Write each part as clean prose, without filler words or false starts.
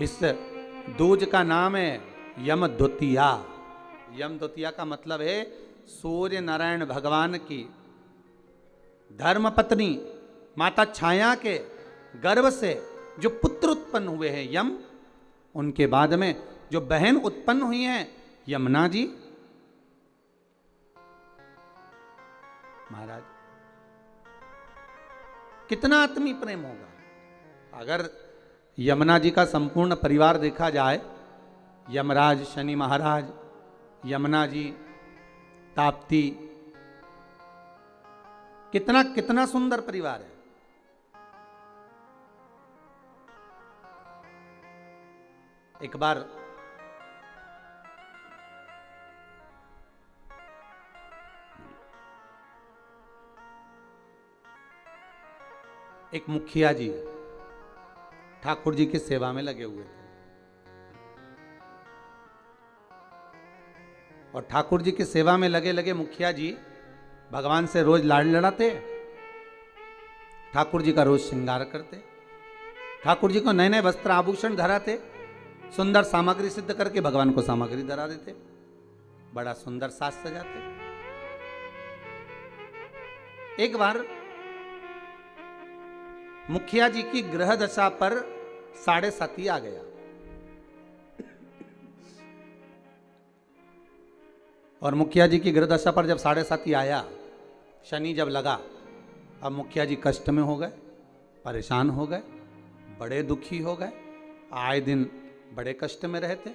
इस दूज का नाम है यम द्वितीया। यम द्वितीया का मतलब है सूर्य नारायण भगवान की धर्मपत्नी माता छाया के गर्भ से जो पुत्र उत्पन्न हुए हैं यम, उनके बाद में जो बहन उत्पन्न हुई हैं यमुना जी। महाराज कितना आत्मी प्रेम होगा अगर यमुना जी का संपूर्ण परिवार देखा जाए, यमराज शनि महाराज, यमुना जी, ताप्ती, कितना कितना सुंदर परिवार है। एक बार एक मुखिया जी ठाकुर जी की सेवा में लगे हुए थे और ठाकुर जी की सेवा में लगे लगे मुखिया जी भगवान से रोज लाड़ लड़ाते, ठाकुर जी का रोज श्रृंगार करते, ठाकुर जी को नए नए वस्त्र आभूषण धराते, सुंदर सामग्री सिद्ध करके भगवान को सामग्री धरा देते, बड़ा सुंदर साज सजाते। एक बार मुखिया जी की ग्रह दशा पर 7.5 आ गया और मुखिया जी की ग्रह दशा पर जब 7.5 आया, शनि जब लगा, अब मुखिया जी कष्ट में हो गए, परेशान हो गए, बड़े दुखी हो गए, आए दिन बड़े कष्ट में रहते।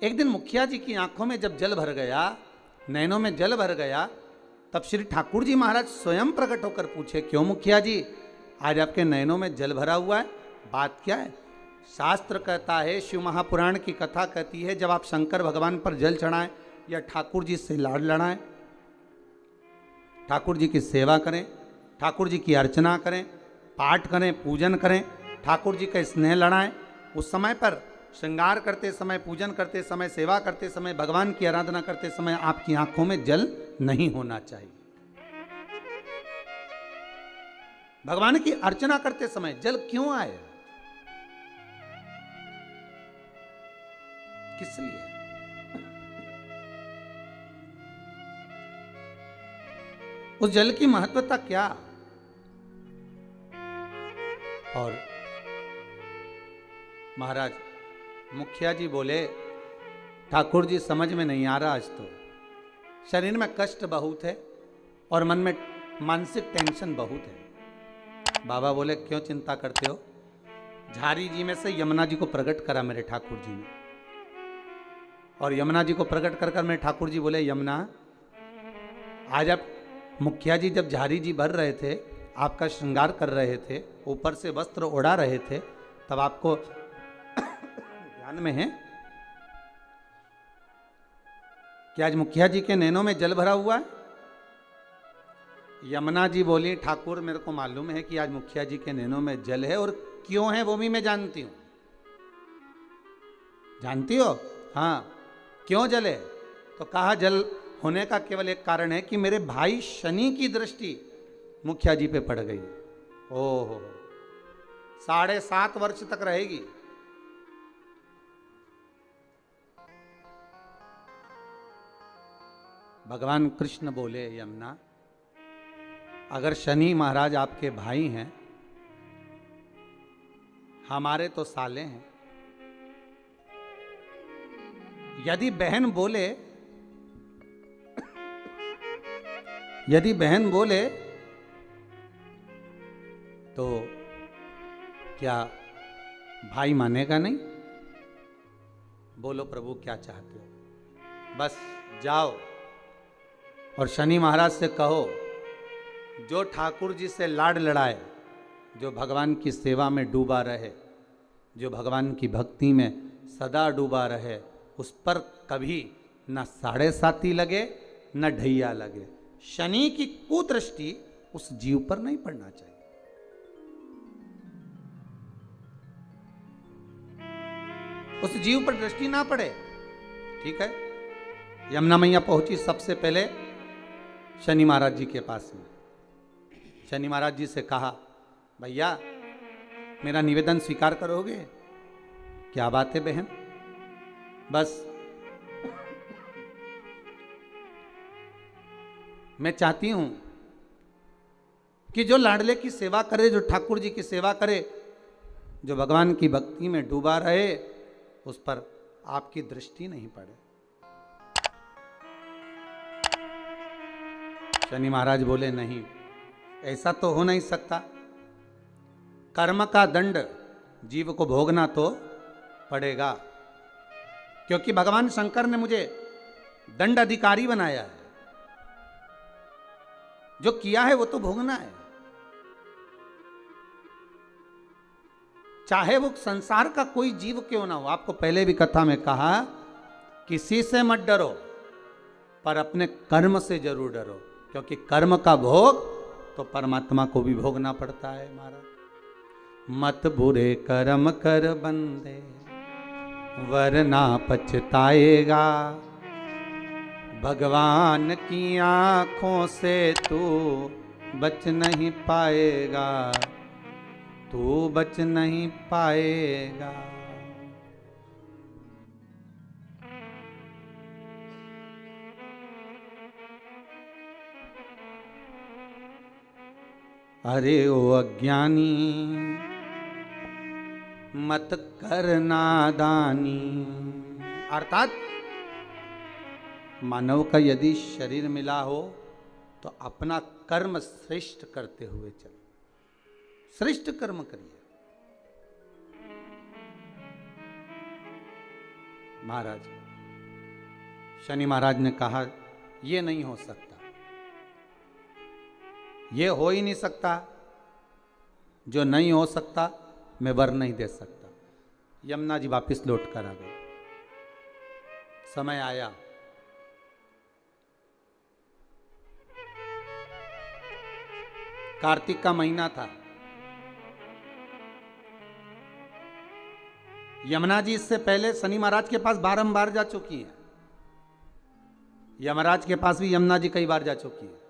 एक दिन मुखिया जी की आंखों में जब जल भर गया, नैनों में जल भर गया, तब श्री ठाकुर जी महाराज स्वयं प्रकट होकर पूछे, क्यों मुखिया जी आज आपके नैनों में जल भरा हुआ है, बात क्या है? शास्त्र कहता है, शिव महापुराण की कथा कहती है, जब आप शंकर भगवान पर जल चढ़ाएं या ठाकुर जी से लाड़ लड़ाएं, ठाकुर जी की सेवा करें, ठाकुर जी की अर्चना करें, पाठ करें, पूजन करें, ठाकुर जी का स्नेह लड़ाएं, उस समय पर श्रृंगार करते समय, पूजन करते समय, सेवा करते समय, भगवान की आराधना करते समय आपकी आंखों में जल नहीं होना चाहिए। भगवान की अर्चना करते समय जल क्यों आए, किस लिए? उस जल की महत्वता क्या? और महाराज मुखिया जी बोले, ठाकुर जी समझ में नहीं आ रहा, आज तो शरीर में कष्ट बहुत है और मन में मानसिक टेंशन बहुत है। बाबा बोले, क्यों चिंता करते हो? झारी जी में से यमुना जी को प्रकट करा मेरे ठाकुर जी ने, और यमुना जी को प्रकट कर कर मेरे ठाकुर जी बोले, यमुना आज आप मुखिया जी जब झारी जी भर रहे थे, आपका श्रृंगार कर रहे थे, ऊपर से वस्त्र ओढ़ा रहे थे, तब आपको ध्यान में है कि आज मुखिया जी के नैनों में जल भरा हुआ है? यमुना जी बोली, ठाकुर मेरे को मालूम है कि आज मुखिया जी के नैनों में जल है, और क्यों है वो भी मैं जानती हूं। जानती हो? हाँ, क्यों जल है? तो कहा, जल होने का केवल एक कारण है कि मेरे भाई शनि की दृष्टि मुखिया जी पे पड़ गई। ओहो, 7.5 वर्ष तक रहेगी। भगवान कृष्ण बोले, यमुना अगर शनि महाराज आपके भाई हैं, हमारे तो साले हैं, यदि बहन बोले तो क्या भाई मानेगा नहीं? बोलो प्रभु क्या चाहते हो? बस जाओ और शनि महाराज से कहो, जो ठाकुर जी से लाड लड़ाए, जो भगवान की सेवा में डूबा रहे, जो भगवान की भक्ति में सदा डूबा रहे, उस पर कभी न 7.5 लगे न ढैया लगे। शनि की कुदृष्टि उस जीव पर नहीं पड़ना चाहिए। उस जीव पर दृष्टि ना पड़े, ठीक है? यमुना मैया पहुंची सबसे पहले शनि महाराज जी के पास में। शनि महाराज जी से कहा, भैया मेरा निवेदन स्वीकार करोगे? क्या बात है बहन। बस मैं चाहती हूं कि जो लाडले की सेवा करे, जो ठाकुर जी की सेवा करे, जो भगवान की भक्ति में डूबा रहे, उस पर आपकी दृष्टि नहीं पड़े। शनि महाराज बोले नहीं, ऐसा तो हो नहीं सकता। कर्म का दंड जीव को भोगना तो पड़ेगा, क्योंकि भगवान शंकर ने मुझे दंड अधिकारी बनाया है। जो किया है वो तो भोगना है, चाहे वो संसार का कोई जीव क्यों ना हो। आपको पहले भी कथा में कहा, किसी से मत डरो, पर अपने कर्म से जरूर डरो, क्योंकि कर्म का भोग तो परमात्मा को भी भोगना पड़ता है। महाराज मत बुरे कर्म कर बंदे, वरना पछताएगा। भगवान की आंखों से तू बच नहीं पाएगा, तू बच नहीं पाएगा। अरे ओ अज्ञानी मत कर नादानी। अर्थात मानव का यदि शरीर मिला हो तो अपना कर्म श्रेष्ठ करते हुए चलो, श्रेष्ठ कर्म करिए। महाराज शनि महाराज ने कहा ये नहीं हो सकता, ये हो ही नहीं सकता। जो नहीं हो सकता मैं वर नहीं दे सकता। यमुना जी वापिस लौट कर आ गए। समय आया, कार्तिक का महीना था। यमुना जी इससे पहले शनि महाराज के पास बारंबार जा चुकी हैं। यमराज के पास भी यमुना जी कई बार जा चुकी है,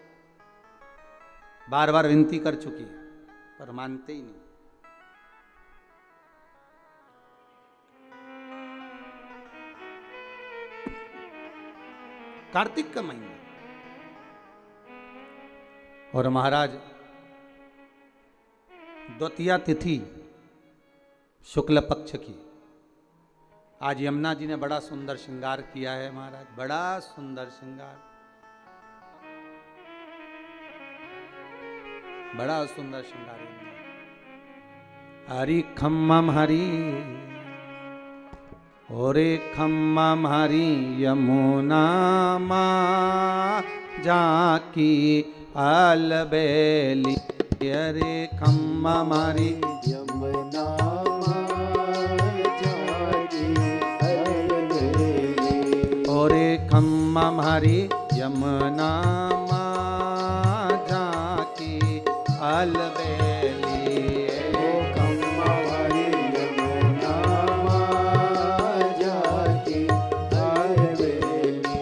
बार बार विनती कर चुकी है, पर मानते ही नहीं। कार्तिक का महीना और महाराज द्वितीया तिथि शुक्ल पक्ष की। आज यमुना जी ने बड़ा सुंदर श्रृंगार किया है महाराज, बड़ा सुंदर श्रृंगार, बड़ा सुंदर श्रृंगार। हरि खम्मम हरि ओरे खम्मम हरि यमुना माँ जाकी अलबेली। अरे खम्मम हरि यमुना जाकी अलबेली। ओरे खम्मम हरि यमुना माँ जाकी अलबेली। ओ खम्मा हरि यमुना जाकी अलबेली।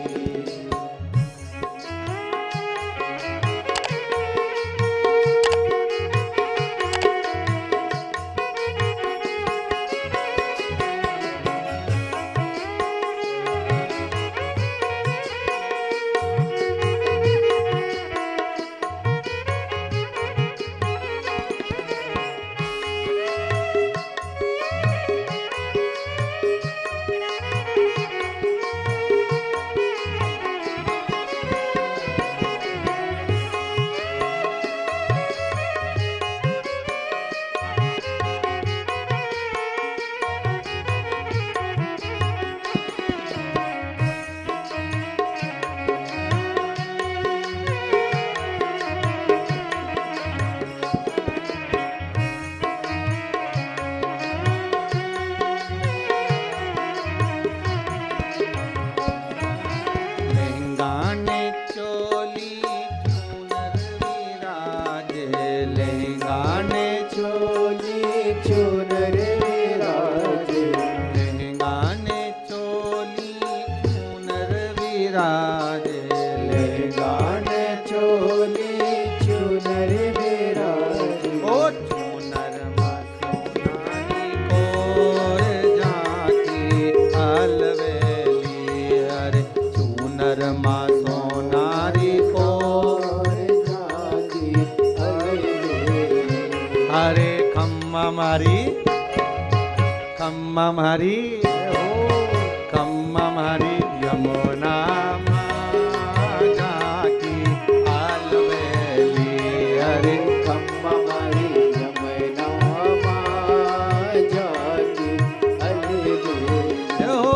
खम्मम हरि खम्मम हरि यमुना माँ जाकी आलवेली हरि खम्मम हरि यमुना माँ जाकी आलवेली। हो।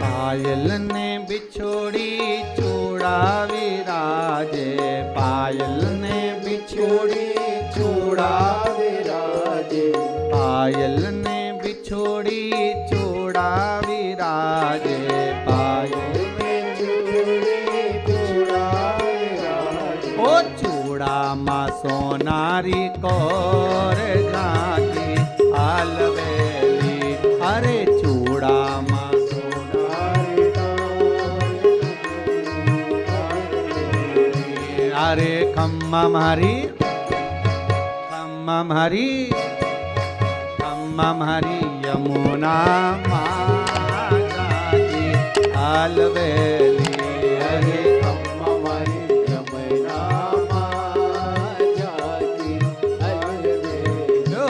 पायल ने बिछोड़ी चूड़ा विराजे पायल ने बिछोड़ी चूड़ा विराजे पायल ने बिछोड़ी चूड़ा विराजे पायल में चूड़ी चूड़ा विराजे। ओ चूड़ा माँ सोनारी कौर झांकी आलवेली अरे चूड़ा माँ अरे खम्मम हरि खम्मम हरि खम्मम हरि यमुना माँ जाकी आलवेली हरि खम्मम हरि यमुना माँ जाकी आलवेली। हो।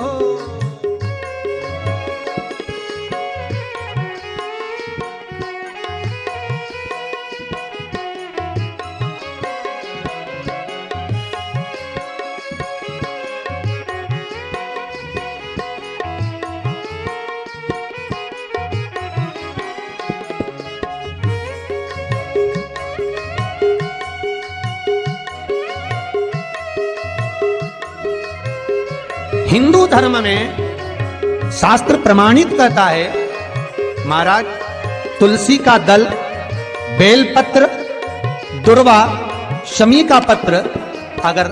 हिंदू धर्म में शास्त्र प्रमाणित करता है महाराज तुलसी का दल बेलपत्र दुर्वा शमी का पत्र अगर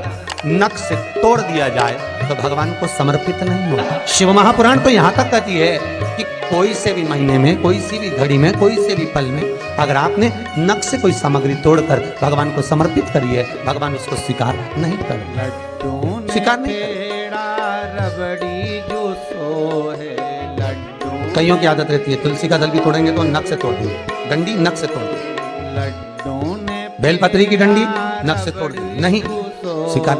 नख से तोड़ दिया जाए तो भगवान को समर्पित नहीं होगा। शिव महापुराण तो यहां तक कहती है कि कोई से भी महीने में कोई सी भी घड़ी में कोई से भी पल में अगर आपने नख से कोई सामग्री तोड़कर भगवान को समर्पित करी है भगवान उसको स्वीकार नहीं करेंगे स्वीकार नहीं करेंगे। रबड़ी जो सो है लड्डू कईयों की आदत रहती है तुलसी का दल भी तोड़ेंगे तो नख से तोड़ देंगे डंडी नख से तोड़ देंगे लड्डू ने बेलपत्री की डंडी नख से तोड़ देंगे नहीं स्वीकार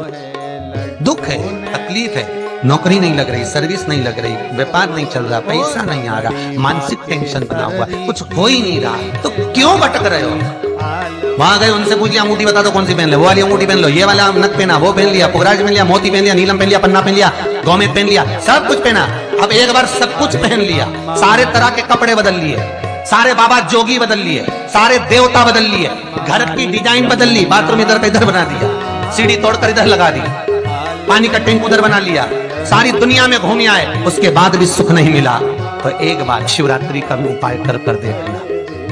दुख है तकलीफ है नौकरी नहीं लग रही सर्विस नहीं लग रही व्यापार नहीं चल रहा पैसा नहीं आ रहा मानसिक टेंशन बना हुआ कुछ हो ही नहीं रहा तो क्यों भटक रहे हो वहां गए उनसे पूछ लिया अंगूठी बता दो कौन सी पहन ले वो वाली अंगूठी पहन लो ये वाला नथ पहना वो पहन लिया पुगराज पहन लिया मोती पहन लिया नीलम पहन लिया पन्ना पहन लिया गौमेद पहन लिया सब कुछ पहना अब एक बार सब कुछ पहन लिया सारे तरह के कपड़े बदल लिए सारे बाबा जोगी बदल लिए सारे देवता बदल लिए घर की डिजाइन बदल ली बाथरूम इधर का इधर बना दिया सीढ़ी तोड़कर इधर लगा दी पानी का टैंक उधर बना लिया सारी दुनिया में घूम आए उसके बाद भी सुख नहीं मिला तो एक बार शिवरात्रि का भी उपाय कर कर देखना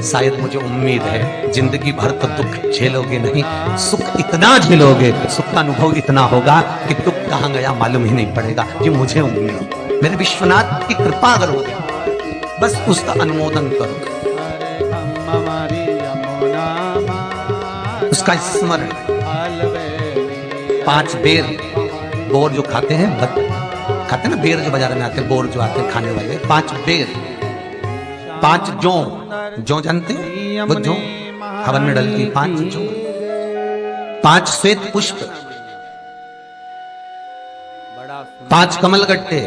शायद मुझे उम्मीद है जिंदगी भर तो दुख झेलोगे नहीं सुख इतना झेलोगे सुख का अनुभव इतना होगा कि दुख कहां गया मालूम ही नहीं पड़ेगा ये मुझे उम्मीद मेरे विश्वनाथ की कृपा अगर होगी बस उसका अनुमोदन करो उसका स्मरण 5 बेर बोर जो खाते हैं खाते हैं ना बेर जो बाजार में आते हैं बोर जो आते हैं खाने वाले 5 बेर 5 जौ जानते हैं वो जौ हवन में डलती 5 जौ 5 श्वेत पुष्प 5 कमल गट्टे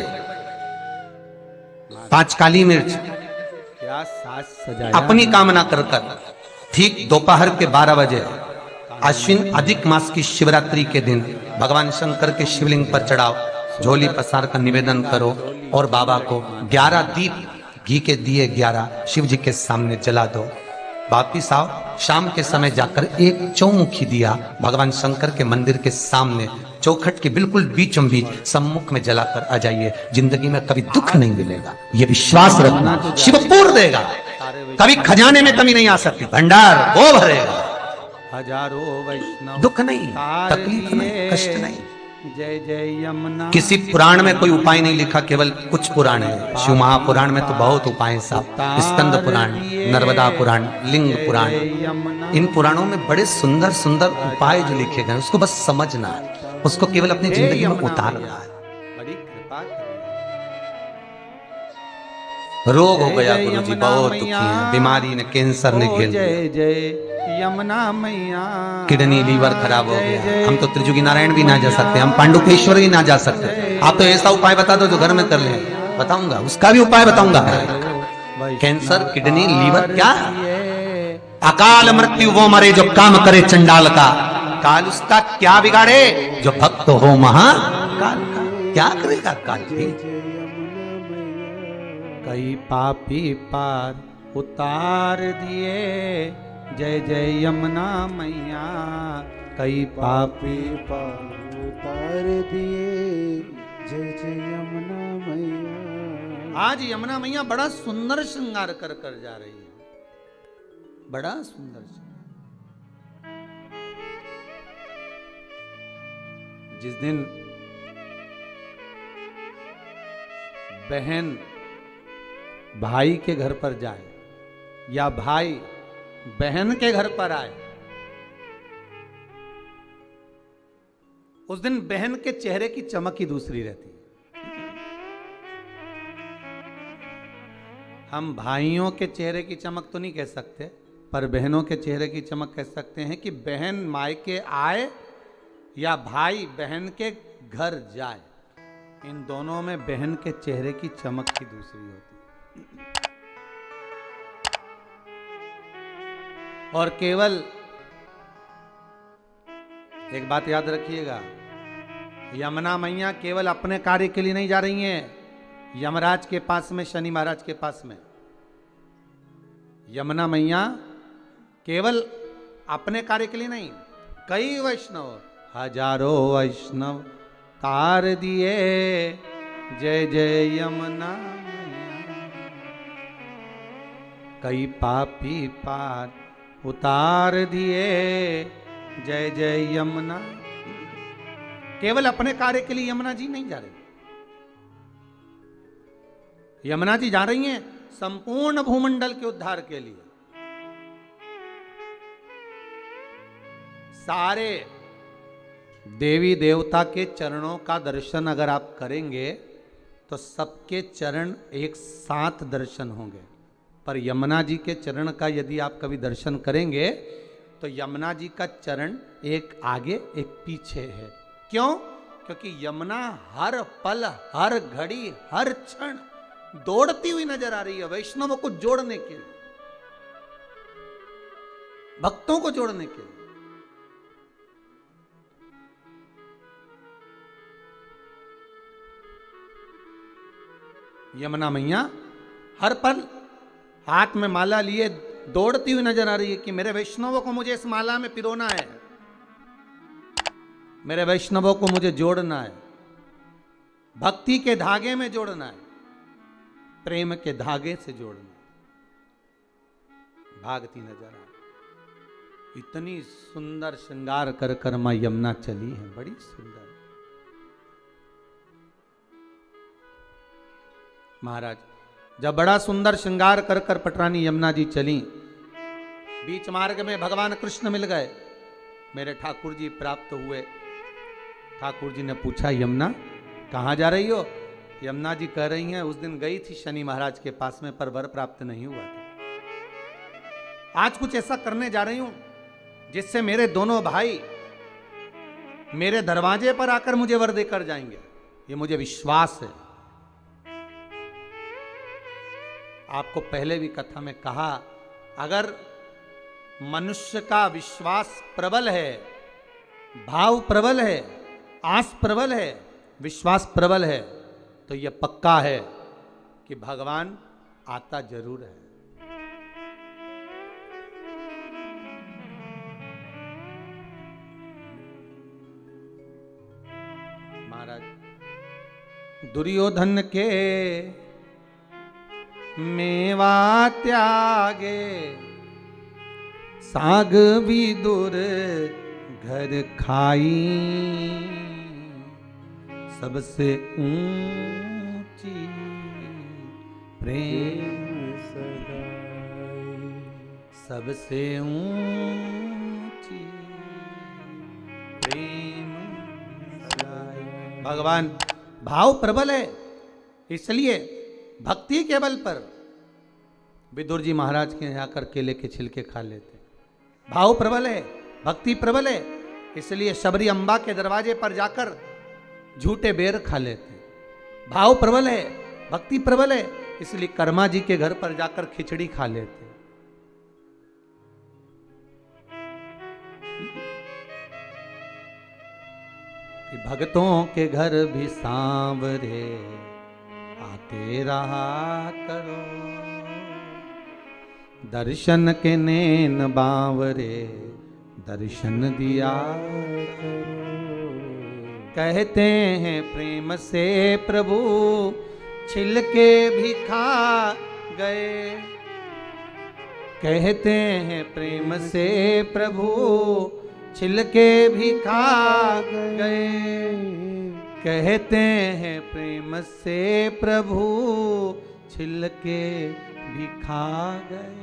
5 काली मिर्च क्या साज सजाया अपनी कामना कर कर ठीक दोपहर के 12 बजे अश्विन अधिक मास की शिवरात्रि के दिन भगवान शंकर के शिवलिंग पर चढ़ाओ झोली पसार का निवेदन करो और बाबा को 11 दीप घी के दिए 11 शिव जी के सामने जला दो। वापिस आओ, शाम के समय जाकर एक चौमुखी दिया भगवान शंकर के मंदिर के सामने चौखट के बिल्कुल बीचों बीच सम्मुख में जलाकर आ जाइए। जिंदगी में कभी दुख नहीं मिलेगा, ये विश्वास रखना। शिव पूर्ण देगा, कभी खजाने में कमी नहीं आ सकती, भंडार वो भरेगा। हजारों वैष्णव दुख नहीं, तकलीफ नहीं, कष्ट नहीं। जय जय यमुना। किसी पुराण में कोई उपाय नहीं लिखा, केवल कुछ पुराण है। शिव महापुराण में तो बहुत उपाय हैं साहब, स्कंद पुराण, नर्मदा पुराण, लिंग पुराण, इन पुराणों में बड़े सुंदर सुंदर उपाय जो लिखे गए, उसको बस समझना है, उसको केवल अपनी जिंदगी में उतारना है। बड़ी कृपा करिए। रोग हो गया गुरु जी, बहुत दुखी हैं, बीमारी ने, कैंसर ने घेर लिया, जय जय यमुना मैया। किडनी लीवर खराब हो गया। हम तो त्रिजुगी नारायण भी ना जा सकते, हम पांडुकेश्वर भी ना जा सकते। आप तो ऐसा उपाय बता दो जो घर में कर ले। बताऊंगा, उसका भी उपाय बताऊंगा। कैंसर, किडनी, लीवर, क्या अकाल मृत्यु वो मरे जो काम करे चंडाल का, काल उसका क्या बिगाड़े जो भक्त हो महाकाल का। क्या करेगा काल भी? कई पापी पार उतार दिए, जय जय यमुना मैया। कई पापी पार उतार दिए, जय जय यमुना मैया। आज यमुना मैया बड़ा सुंदर श्रृंगार कर कर जा रही है, बड़ा सुंदर श्रृंगार। जिस दिन बहन भाई के घर पर जाए या भाई बहन के घर पर आए, उस दिन बहन के चेहरे की चमक ही दूसरी रहती है। हम भाइयों के चेहरे की चमक तो नहीं कह सकते, पर बहनों के चेहरे की चमक कह सकते हैं कि बहन मायके आए या भाई बहन के घर जाए, इन दोनों में बहन के चेहरे की चमक ही दूसरी होती है। और केवल एक बात याद रखिएगा, यमुना मैया केवल अपने कार्य के लिए नहीं जा रही हैं यमराज के पास में, शनि महाराज के पास में। यमुना मैया केवल अपने कार्य के लिए नहीं, कई वैष्णव, हजारों वैष्णव तार दिए, जय जय यमुना मैया। कई पापी पार उतार दिए, जय जय यमुना। केवल अपने कार्य के लिए यमुना जी नहीं जा रही, यमुना जी जा रही हैं संपूर्ण भूमंडल के उद्धार के लिए। सारे देवी देवता के चरणों का दर्शन अगर आप करेंगे तो सबके चरण एक साथ दर्शन होंगे, पर यमुना जी के चरण का यदि आप कभी दर्शन करेंगे तो यमुना जी का चरण एक आगे एक पीछे है। क्यों? क्योंकि यमुना हर पल, हर घड़ी, हर क्षण दौड़ती हुई नजर आ रही है वैष्णवों को जोड़ने के लिए, भक्तों को जोड़ने के लिए। यमुना मैया हर पल हाथ में माला लिए दौड़ती हुई नजर आ रही है कि मेरे वैष्णवों को मुझे इस माला में पिरोना है, मेरे वैष्णवों को मुझे जोड़ना है, भक्ति के धागे में जोड़ना है, प्रेम के धागे से जोड़ना है। भागती नजर आ रही, इतनी सुंदर श्रृंगार कर कर मां यमुना चली है, बड़ी सुंदर। महाराज जब बड़ा सुंदर श्रृंगार कर कर पटरानी यमुना जी चली, बीच मार्ग में भगवान कृष्ण मिल गए, मेरे ठाकुर जी प्राप्त हुए। ठाकुर जी ने पूछा, यमुना कहाँ जा रही हो? यमुना जी कह रही हैं, उस दिन गई थी शनि महाराज के पास में, पर वर प्राप्त नहीं हुआ था। आज कुछ ऐसा करने जा रही हूं जिससे मेरे दोनों भाई मेरे दरवाजे पर आकर मुझे वर देकर जाएंगे, ये मुझे विश्वास है। आपको पहले भी कथा में कहा, अगर मनुष्य का विश्वास प्रबल है, भाव प्रबल है, आस प्रबल है, विश्वास प्रबल है, तो यह पक्का है कि भगवान आता जरूर है। महाराज दुर्योधन के मेवा त्यागे, साग विदुर घर खाई, सबसे ऊंची प्रेम सगाई, सबसे ऊंची प्रेम सगाई। भगवान भाव प्रबल है, इसलिए भक्ति के बल पर विदुर जी महाराज के यहाँ आकर केले के छिलके खा लेते। भाव प्रबल है, भक्ति प्रबल है, इसलिए शबरी अम्बा के दरवाजे पर जाकर झूठे बेर खा लेते। भाव प्रबल है, भक्ति प्रबल है, इसलिए कर्मा जी के घर पर जाकर खिचड़ी खा लेते। कि भक्तों के घर भी सांवरे आते रहा करो, दर्शन के नैन बावरे दर्शन दिया करो। कहते हैं प्रेम से प्रभु छिलके भी खा गए, कहते हैं प्रेम से प्रभु छिलके भी खा गए, कहते हैं प्रेम से प्रभु छिलके भी खा गए।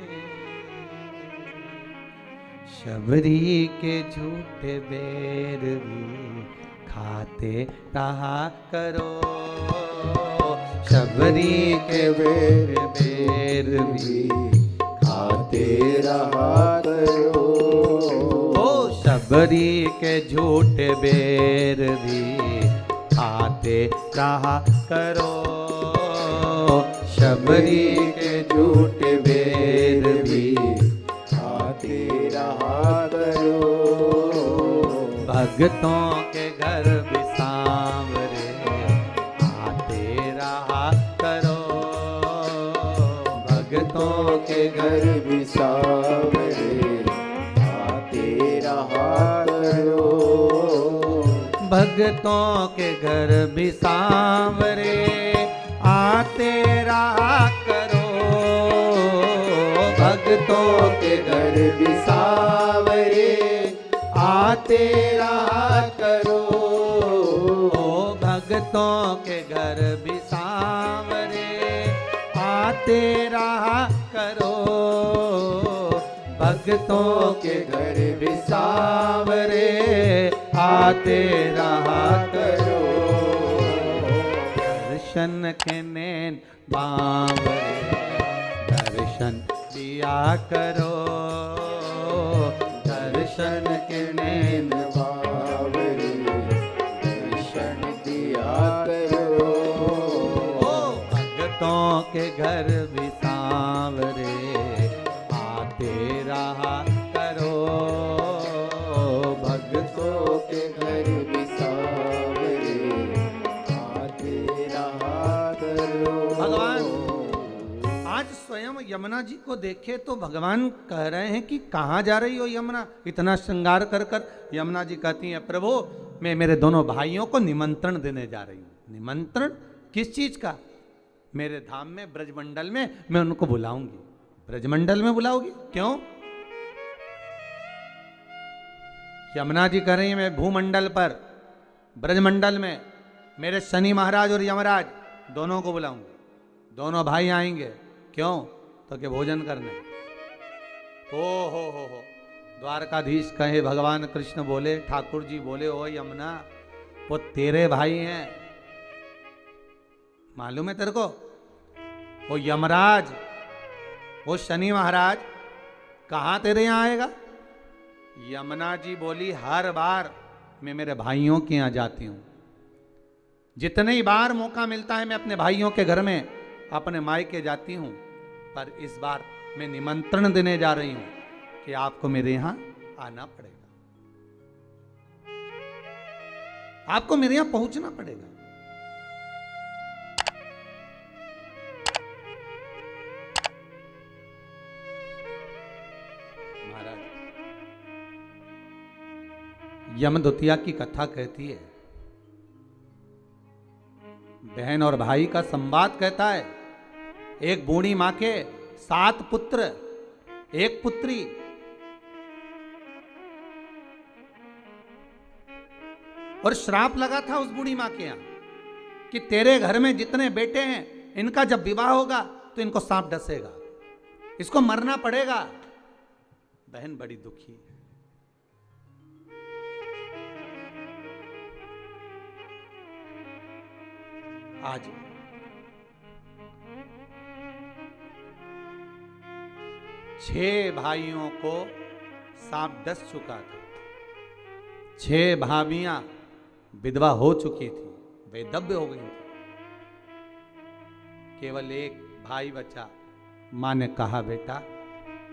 शबरी के झूठे बेर भी खाते रहा करो, शबरी के बेर भी खाते रहा करो। शबरी के झूठे बेर भी खाते रहा करो, शबरी के झूठे बेर भी खाते रहा करो। भक्तों के घर भी सांवरे आते रहा करो, भक्तों के घर भी सांवरे आते रहा करो। भक्तों के घर भी सांवरे आते रहा करो, भक्तों के घर भी सांवरे आते रहा करो, भक्तों के घर भी सांवरे आते रहा करो, भक्तों के घर भी सांवरे आते रहा करो। दर्शन के नैन बावरे दर्शन दिया करो, दर्शन के नैन बावरे दर्शन दिया करो। भक्तों के घर भी सांवरे आते रहा करो, भक्तों के घर भी सांवरे आते रहा करो। भगवान आज स्वयं यमुना जी को देखे तो भगवान कह रहे हैं कि कहाँ जा रही हो यमुना, इतना श्रृंगार कर कर। यमुना जी कहती हैं प्रभु मैं मेरे दोनों भाइयों को निमंत्रण देने जा रही हूँ। निमंत्रण किस चीज का? मेरे धाम में ब्रजमंडल में मैं उनको बुलाऊंगी। ब्रजमंडल में बुलाओगी? क्यों? यमुना जी कह रही हैं मैं भूमंडल पर ब्रजमंडल में मेरे शनि महाराज और यमराज दोनों को बुलाऊंगी। दोनों भाई आएंगे। क्यों? तो के भोजन करने। हो द्वारकाधीश कहे, भगवान कृष्ण बोले, ठाकुर जी बोले, ओ यमुना वो तेरे भाई हैं, मालूम है तेरे को? वो यमराज, वो शनि महाराज कहाँ तेरे यहाँ आएगा? यमुना जी बोली हर बार मैं मेरे भाइयों के यहाँ जाती हूँ, जितने ही बार मौका मिलता है मैं अपने भाइयों के घर में अपने मायके जाती हूँ, पर इस बार मैं निमंत्रण देने जा रही हूँ कि आपको मेरे यहाँ आना पड़ेगा, आपको मेरे यहाँ पहुंचना पड़ेगा। यमदूतिया की कथा कहती है, बहन और भाई का संवाद कहता है। एक बूढ़ी मां के 7 पुत्र, 1 पुत्री। और श्राप लगा था उस बूढ़ी मां के यहां कि तेरे घर में जितने बेटे हैं, इनका जब विवाह होगा तो इनको सांप डसेगा, इसको मरना पड़ेगा। बहन बड़ी दुखी है। आज छह भाइयों को सांप डस चुका था। 6 भाभियां विधवा हो चुकी थी, वैधव्य हो गई थी। केवल एक भाई बचा। मां ने कहा, बेटा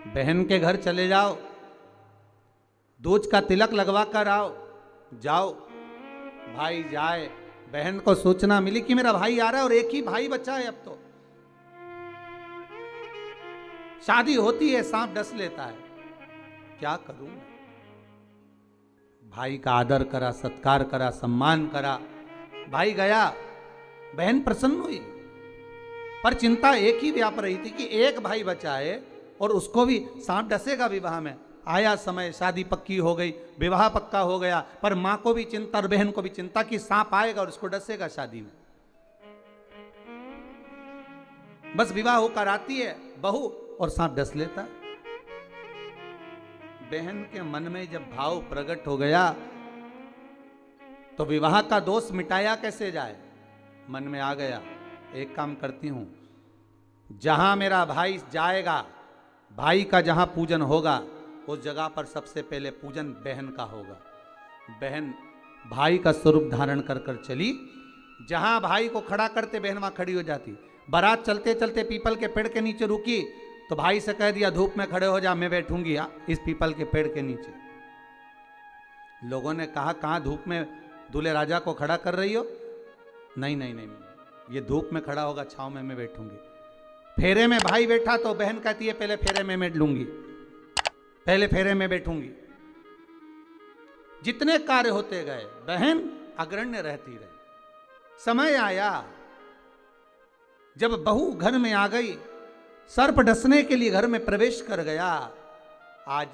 बहन के घर चले जाओ, दूज का तिलक लगवा कर आओ। जाओ। भाई जाए। बहन को सूचना मिली कि मेरा भाई आ रहा है और एक ही भाई बचा है। अब तो शादी होती है, सांप डस लेता है। क्या करूं? भाई का आदर करा, सत्कार करा, सम्मान करा। भाई गया, बहन प्रसन्न हुई, पर चिंता एक ही व्याप रही थी कि एक भाई बचा है और उसको भी सांप डसेगा विवाह में। आया समय, शादी पक्की हो गई, विवाह पक्का हो गया, पर मां को भी चिंता और बहन को भी चिंता कि सांप आएगा और उसको डसेगा शादी में। बस विवाह होकर आती है बहू और सांप डस लेता। बहन के मन में जब भाव प्रकट हो गया तो विवाह का दोष मिटाया कैसे जाए, मन में आ गया, एक काम करती हूं, जहां मेरा भाई जाएगा, भाई का जहां पूजन होगा, उस जगह पर सबसे पहले पूजन बहन का होगा। बहन भाई का स्वरूप धारण कर कर चली। जहां भाई को खड़ा करते बहन वहां खड़ी हो जाती। बारात चलते चलते पीपल के पेड़ के नीचे रुकी तो भाई से कह दिया, धूप में खड़े हो जा, मैं बैठूंगी इस पीपल के पेड़ के नीचे। लोगों ने कहा, कहां धूप में दूल्हे राजा को खड़ा कर रही हो? नहीं नहीं नहीं, ये धूप में खड़ा होगा, छांव में मैं बैठूंगी। फेरे में भाई बैठा तो बहन कहती है, पहले फेरे में मैं लूंगी, पहले फेरे में बैठूंगी। जितने कार्य होते गए बहन अग्रण्य रहती रही। समय आया जब बहू घर में आ गई, सर्प डसने के लिए घर में प्रवेश कर गया। आज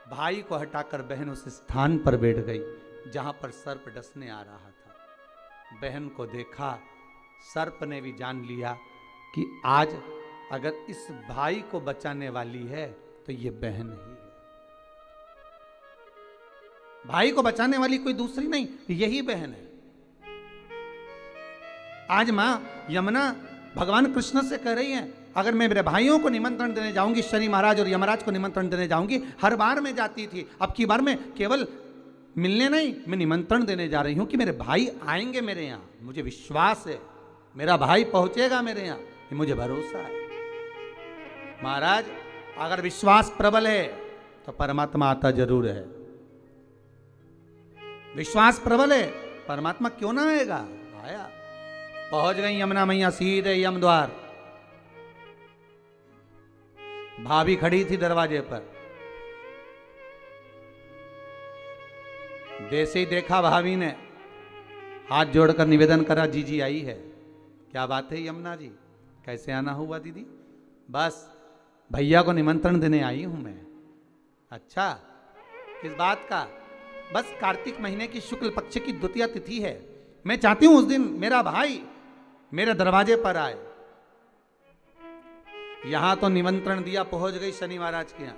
भाई को हटाकर बहन उस स्थान पर बैठ गई जहां पर सर्प डसने आ रहा था। बहन को देखा, सर्प ने भी जान लिया कि आज अगर इस भाई को बचाने वाली है तो ये बहन ही है। भाई को बचाने वाली कोई दूसरी नहीं, यही बहन है। आज मां यमुना भगवान कृष्ण से कह रही है, अगर मैं मेरे भाइयों को निमंत्रण देने जाऊंगी, शनि महाराज और यमराज को निमंत्रण देने जाऊंगी, हर बार मैं जाती थी, अब की बार मैं केवल मिलने नहीं, मैं निमंत्रण देने जा रही हूं कि मेरे भाई आएंगे मेरे यहां। मुझे विश्वास है मेरा भाई पहुंचेगा मेरे यहां, ये मुझे भरोसा है। महाराज अगर विश्वास प्रबल है तो परमात्मा आता जरूर है। विश्वास प्रबल है, परमात्मा क्यों ना आएगा? आया। पहुंच गई यमुना मैया सीधे यम द्वार। भाभी खड़ी थी दरवाजे पर। जैसे ही देखा भाभी ने हाथ जोड़कर निवेदन करा, जीजी आई है। क्या बात है यमुना जी, कैसे आना हुआ दीदी? बस भैया को निमंत्रण देने आई हूं मैं। अच्छा, किस बात का? बस कार्तिक महीने की शुक्ल पक्ष की द्वितीया तिथि है, मैं चाहती हूं उस दिन मेरा भाई मेरे दरवाजे पर आए। यहां तो निमंत्रण दिया, पहुंच गई शनि महाराज के यहां।